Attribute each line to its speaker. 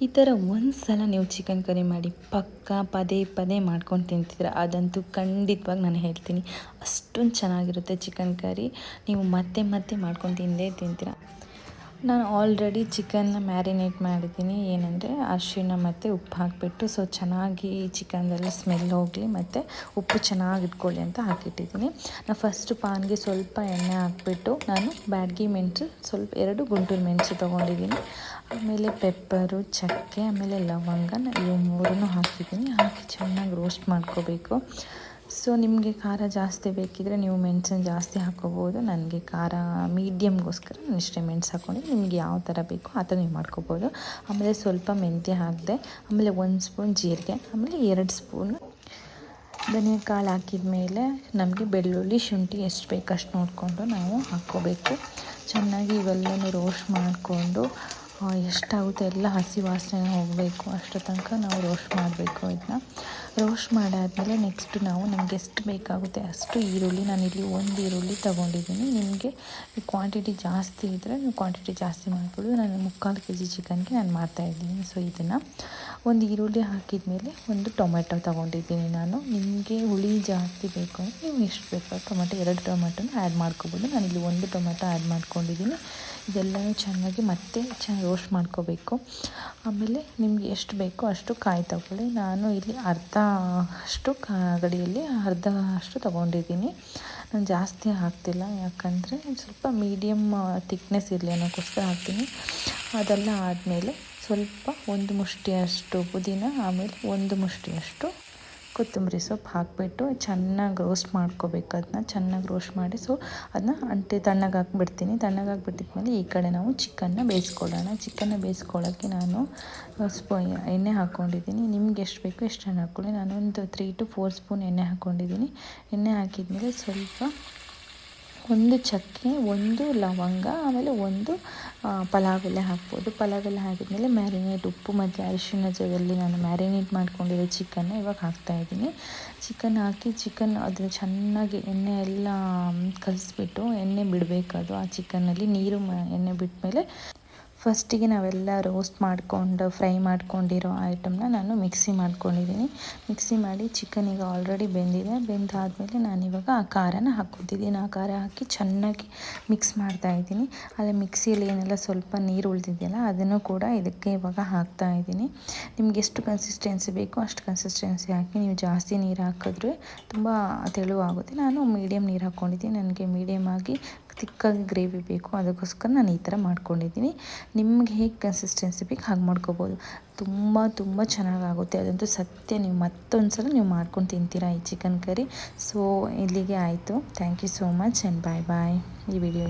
Speaker 1: ಈ ಥರ ಒಂದು ಸಲ ನೀವು ಚಿಕನ್ ಕರಿ ಮಾಡಿ ಪಕ್ಕಾ ಪದೇ ಪದೇ ಮಾಡ್ಕೊಂಡು ತಿಂತಿದ್ರೆ ಅದಂತೂ ಖಂಡಿತವಾಗಿ ನಾನು ಹೇಳ್ತೀನಿ, ಅಷ್ಟೊಂದು ಚೆನ್ನಾಗಿರುತ್ತೆ ಚಿಕನ್ ಕರಿ. ನೀವು ಮತ್ತೆ ಮತ್ತೆ ಮಾಡ್ಕೊಂಡು ತಿಂತೀರ. ನಾನು ಆಲ್ರೆಡಿ ಚಿಕನ್ನ ಮ್ಯಾರಿನೇಟ್ ಮಾಡಿದ್ದೀನಿ. ಏನಂದರೆ ಅರಿಶಿಣ ಮತ್ತು ಉಪ್ಪು ಹಾಕಿಬಿಟ್ಟು, ಸೊ ಚೆನ್ನಾಗಿ ಚಿಕನ್ದೆಲ್ಲ ಸ್ಮೆಲ್ ಹೋಗಲಿ ಮತ್ತು ಉಪ್ಪು ಚೆನ್ನಾಗಿ ಇಟ್ಕೊಳ್ಳಿ ಅಂತ ಹಾಕಿಟ್ಟಿದ್ದೀನಿ. ನಾನು ಫಸ್ಟ್ ಪಾನ್ಗೆ ಸ್ವಲ್ಪ ಎಣ್ಣೆ ಹಾಕಿಬಿಟ್ಟು ನಾನು ಬ್ಯಾಡಗಿ ಮೆಣಸು ಸ್ವಲ್ಪ 2 ಗುಂಟೂರು ಮೆಣಸು ತೊಗೊಂಡಿದ್ದೀನಿ. ಆಮೇಲೆ ಪೆಪ್ಪರು, ಚಕ್ಕೆ, ಆಮೇಲೆ ಲವಂಗ ಇವು 3 ಹಾಕಿದ್ದೀನಿ. ಹಾಕಿ ಚೆನ್ನಾಗಿ ರೋಸ್ಟ್ ಮಾಡ್ಕೋಬೇಕು. ಸೊ ನಿಮಗೆ ಖಾರ ಜಾಸ್ತಿ ಬೇಕಿದ್ದರೆ ನೀವು ಮೆಣಸನ್ನು ಜಾಸ್ತಿ ಹಾಕ್ಕೋಬೋದು. ನನಗೆ ಖಾರ ಮೀಡಿಯಮ್ಗೋಸ್ಕರ ನಾನು ಇಷ್ಟೇ ಮೆಣಸು ಹಾಕ್ಕೊಂಡಿದ್ದು. ನಿಮಗೆ ಯಾವ ಥರ ಬೇಕೋ ಆ ಥರ ನೀವು ಮಾಡ್ಕೋಬೋದು. ಆಮೇಲೆ ಸ್ವಲ್ಪ ಮೆಂತ್ಯ ಹಾಕಿದೆ, ಆಮೇಲೆ 1 ಸ್ಪೂನ್ ಜೀರಿಗೆ, ಆಮೇಲೆ 2 ಸ್ಪೂನು ಧನಿಯಾ ಕಾಳು ಹಾಕಿದ ಮೇಲೆ ನಮಗೆ ಬೆಳ್ಳುಳ್ಳಿ, ಶುಂಠಿ ಎಷ್ಟು ಬೇಕು ಅಷ್ಟು ನೋಡಿಕೊಂಡು ನಾವು ಹಾಕ್ಕೋಬೇಕು. ಚೆನ್ನಾಗಿ ಇವೆಲ್ಲನೂ ರೋಸ್ಟ್ ಮಾಡಿಕೊಂಡು ಎಷ್ಟಾಗುತ್ತೆ ಎಲ್ಲ ಹಸಿ ವಾಸನೆ ಹೋಗಬೇಕು ಅಷ್ಟರ ತನಕ ನಾವು ರೋಸ್ಟ್ ಮಾಡಬೇಕು. ಇದನ್ನ ರೋಸ್ಟ್ ಮಾಡಾದಮೇಲೆ ನೆಕ್ಸ್ಟು ನಾವು ನಮ್ಗೆ ಎಷ್ಟು ಬೇಕಾಗುತ್ತೆ ಅಷ್ಟು ಈರುಳ್ಳಿ, ನಾನಿಲ್ಲಿ 1 ಈರುಳ್ಳಿ ತೊಗೊಂಡಿದ್ದೀನಿ. ನಿಮಗೆ ಕ್ವಾಂಟಿಟಿ ಜಾಸ್ತಿ ಇದ್ದರೆ ನೀವು ಕ್ವಾಂಟಿಟಿ ಜಾಸ್ತಿ ಮಾಡ್ಬೋದು. ನಾನು 3/4 kg ಚಿಕನ್ಗೆ ನಾನು ಮಾಡ್ತಾಯಿದ್ದೀನಿ. ಸೊ ಇದನ್ನು 1 ಈರುಳ್ಳಿ ಹಾಕಿದ ಮೇಲೆ 1 ಟೊಮೆಟೊ ತೊಗೊಂಡಿದ್ದೀನಿ ನಾನು. ನಿಮಗೆ ಹುಳಿ ಜಾಸ್ತಿ ಬೇಕು ಅಂದರೆ ನೀವು ಎಷ್ಟು ಬೇಕು ಟೊಮೆಟೊ 2 ಟೊಮೆಟೊನ ಆ್ಯಡ್ ಮಾಡ್ಕೋಬೋದು. ನಾನಿಲ್ಲಿ 1 ಟೊಮೆಟೊ ಆ್ಯಡ್ ಮಾಡ್ಕೊಂಡಿದ್ದೀನಿ. ಇದೆಲ್ಲನೂ ಚೆನ್ನಾಗಿ ಮತ್ತೆ ರೋಸ್ಟ್ ಮಾಡ್ಕೋಬೇಕು. ಆಮೇಲೆ ನಿಮಗೆ ಎಷ್ಟು ಬೇಕೋ ಅಷ್ಟು ಕಾಯಿ ತಗೊಳ್ಳಿ. ನಾನು ಇಲ್ಲಿ ಅರ್ಧ ಅಷ್ಟು ತೊಗೊಂಡಿದ್ದೀನಿ. ನಾನು ಜಾಸ್ತಿ ಹಾಕ್ತಿಲ್ಲ, ಯಾಕಂದರೆ ಸ್ವಲ್ಪ ಮೀಡಿಯಮ್ ತಿಕ್ನೆಸ್ ಇರಲಿ ಅನ್ನೋಕ್ಕೋಸ್ಕರ ಹಾಕ್ತೀನಿ. ಅದೆಲ್ಲ ಆದಮೇಲೆ ಸ್ವಲ್ಪ 1 ಮುಷ್ಟಿಯಷ್ಟು ಪುದೀನ, ಆಮೇಲೆ 1 ಮುಷ್ಟಿಯಷ್ಟು ಕೊತ್ತಂಬರಿ ಸೊಪ್ಪು ಹಾಕಿಬಿಟ್ಟು ಚೆನ್ನಾಗಿ ರೋಸ್ಟ್ ಮಾಡ್ಕೋಬೇಕು. ಅದನ್ನ ಚೆನ್ನಾಗಿ ರೋಸ್ಟ್ ಮಾಡಿ ಅದನ್ನ ತಣ್ಣಗೆ ಹಾಕ್ಬಿಡ್ತೀನಿ. ತಣ್ಣಗೆ ಹಾಕ್ಬಿಟ್ಟಿದ್ಮೇಲೆ ಈ ಕಡೆ ನಾವು ಚಿಕನ್ನ ಬೇಯಿಸ್ಕೊಳ್ಳೋಣ. ಚಿಕನ್ನ ಬೇಯಿಸ್ಕೊಳ್ಳೋಕ್ಕೆ ನಾನು ಎಣ್ಣೆ ಹಾಕ್ಕೊಂಡಿದ್ದೀನಿ. ನಿಮ್ಗೆ ಎಷ್ಟು ಬೇಕೋ ಎಷ್ಟು ಹಾಕ್ಕೊಳ್ಳಿ. ನಾನೊಂದು 3 to 4 ಸ್ಪೂನ್ ಎಣ್ಣೆ ಹಾಕ್ಕೊಂಡಿದ್ದೀನಿ. ಎಣ್ಣೆ ಹಾಕಿದ್ಮೇಲೆ ಸ್ವಲ್ಪ 1 ಚಕ್ಕೆ, 1 ಲವಂಗ, ಆಮೇಲೆ 1 ಪಲಾವ್ ಎಲೆ ಹಾಕ್ಬೋದು. ಪಲಾವ್ ಎಲೆ ಹಾಕಿದ್ಮೇಲೆ ಉಪ್ಪು ಮತ್ತು ಅರಿಶಿಣ ಜೊತೆಯಲ್ಲಿ ನಾನು ಮ್ಯಾರಿನೇಟ್ ಮಾಡ್ಕೊಂಡಿರೋ ಚಿಕನ್ನ ಇವಾಗ ಹಾಕ್ತಾಯಿದ್ದೀನಿ. ಚಿಕನ್ ಹಾಕಿ ಅದನ್ನು ಚೆನ್ನಾಗಿ ಎಣ್ಣೆ ಎಲ್ಲ ಕಲಿಸ್ಬಿಟ್ಟು ಎಣ್ಣೆ ಬಿಡಬೇಕದು ಆ ಚಿಕನ್ನಲ್ಲಿ. ಎಣ್ಣೆ ಬಿಟ್ಟ ಮೇಲೆ ಫಸ್ಟಿಗೆ ನಾವೆಲ್ಲ ರೋಸ್ಟ್ ಫ್ರೈ ಮಾಡ್ಕೊಂಡಿರೋ ಐಟಮ್ನ ನಾನು ಮಿಕ್ಸಿ ಮಾಡ್ಕೊಂಡಿದ್ದೀನಿ. ಮಿಕ್ಸಿ ಮಾಡಿ ಚಿಕನ್ ಈಗ ಆಲ್ರೆಡಿ ಬೆಂದಾದಮೇಲೆ ನಾನಿವಾಗ ಆ ಖಾರನ ಹಾಕ್ಕೊತಿದ್ದೀನಿ. ಆ ಖಾರ ಹಾಕಿ ಚೆನ್ನಾಗಿ ಮಿಕ್ಸ್ ಮಾಡ್ತಾಯಿದ್ದೀನಿ. ಅದೇ ಮಿಕ್ಸಿಯಲ್ಲಿ ಏನೆಲ್ಲ ಸ್ವಲ್ಪ ನೀರು ಉಳಿದಿದೆಯಲ್ಲ ಅದನ್ನು ಕೂಡ ಇದಕ್ಕೆ ಇವಾಗ ಹಾಕ್ತಾಯಿದ್ದೀನಿ. ನಿಮ್ಗೆ ಎಷ್ಟು ಕನ್ಸಿಸ್ಟೆನ್ಸಿ ಬೇಕೋ ಅಷ್ಟು ಕನ್ಸಿಸ್ಟೆನ್ಸಿ ಹಾಕಿ. ನೀವು ಜಾಸ್ತಿ ನೀರು ಹಾಕಿದ್ರೆ ತುಂಬ ತೆಳುವಾಗುತ್ತೆ. ನಾನು ಮೀಡಿಯಮ್ ನೀರು ಹಾಕ್ಕೊಂಡಿದ್ದೀನಿ. ನನಗೆ ಮೀಡಿಯಮ್ ಆಗಿ ತಿಕ್ಕಾಗಿ ಗ್ರೇವಿ ಬೇಕು, ಅದಕ್ಕೋಸ್ಕರ ನಾನು ಈ ಥರ ಮಾಡ್ಕೊಂಡಿದ್ದೀನಿ. ನಿಮ್ಗೆ ಹೇಗೆ ಕನ್ಸಿಸ್ಟೆನ್ಸಿ ಬೇಕು ಹಾಗೆ ಮಾಡ್ಕೋಬೋದು. ತುಂಬ ಚೆನ್ನಾಗಾಗುತ್ತೆ, ಅದಂತೂ ಸತ್ಯ. ನೀವು ಮತ್ತೊಂದು ಸಲ ನೀವು ಮಾಡ್ಕೊಂಡು ತಿಂತೀರಾ ಈ ಚಿಕನ್ ಕರಿ. ಸೊ ಇಲ್ಲಿಗೆ ಆಯಿತು. Thank you so much and bye ಈ ವಿಡಿಯೋ